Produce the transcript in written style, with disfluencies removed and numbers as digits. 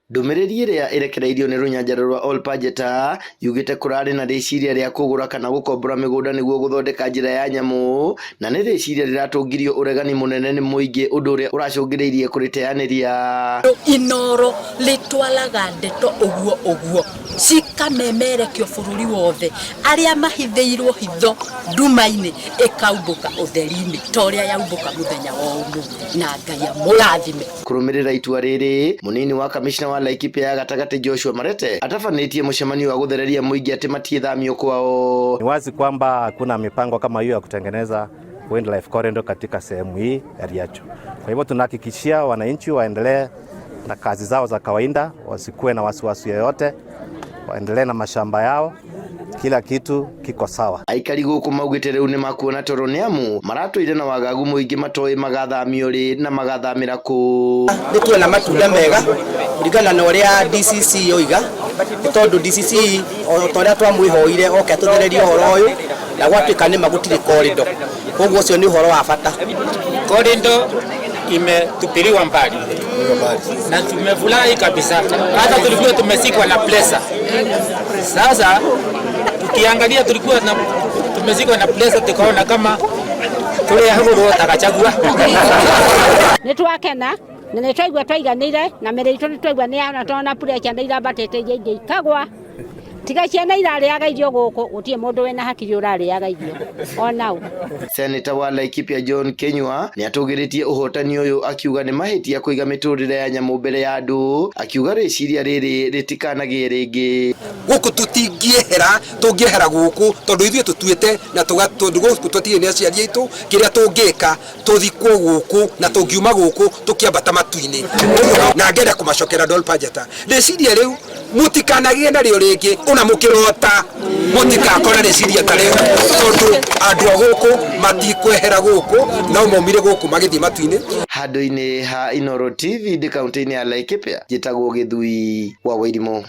Ndumiriri iria irekereirio ni runyanjara rwa Olpajeta yugite kurari na riciria ria kugura kana gukombora migunda niguo guthondeka njira ya nyamu, na ni riciria riratungirio uregani munene ni muingi undu uria uracungiriirie kuriteaniria. Inoro litwalaga ndeto uguo cikamemerekio bururi wothe, aria mahithiirwo hitho ndumaini ikaumbuka utheri-ini toria yaumbuka muthenya wa umu na Ngai amurathime. Kurumirira itua riri, munini wa kamishna wa Laikipia ya gatagati Joshua Marete atafanitie mucemanio wa guthereria muingi ati matiethamio kwao. Ni wazi kwamba hakuna mipango kama hiyo ya kutengeneza wildlife corridor katika sehemu hii ya Riacho. Kwa hivyo tunahakikishia wananchi waendelee na kazi zao za kawaida, wasikuwe na wasiwasi yoyote, waendelee na mashamba yao, kila kitu kiko sawa. Aikari guku maugite riu ni makuona toro niamu maratuire na wagagu muingi matoi magathamio ri na magathamira ku. Nitwe na matunda mega kuringana na uria DCC yoiga, tondu DCC o toria twamwihoire oke tuthererie horo uyu na gwatuika ni magutire corridor, koguo ucio ni horo wa bata. Corridor imetupiliwa mbali na tumefurahi kabisa, hata tulikuwa tumesikwa na pressure. Sasa tukiangalia tulikuwa tumesikwa na pressure, tukaona kama tule huru takachagua nitwakena na nitwaigua twaiganire na meritu nitwaigua ni ana tona pressure na irabatete ingi ikagwa tiga ciana irariaga irio guku gutie mundu wena hakiri urariaga irio onau. Senator wa Laikipia John Kenyua ni atugiritie uhotani uyu akiuga ni mahitia kuiga miturire ya nyamu mbere ya andu, akiuga riciria riri ritikanagie ringi guku tutingiehera tungiehera guku tondu ithue tutuite na tugatundu guku tutie ni aciari aitu kiria tungika tuthikwo guku na tungiuma guku tukiambata matuini na ngenda kumacokera Olpajeta riciria riu mutikanagie na rio ringi una mukirota mutikakora riciria ta riu tondu andu guku matikwehera guku no momire guku magithie matuini. Handu-ini ha Inoro TV kaunti-ini ya Laikipia jitagwo Githui wa Wairimu.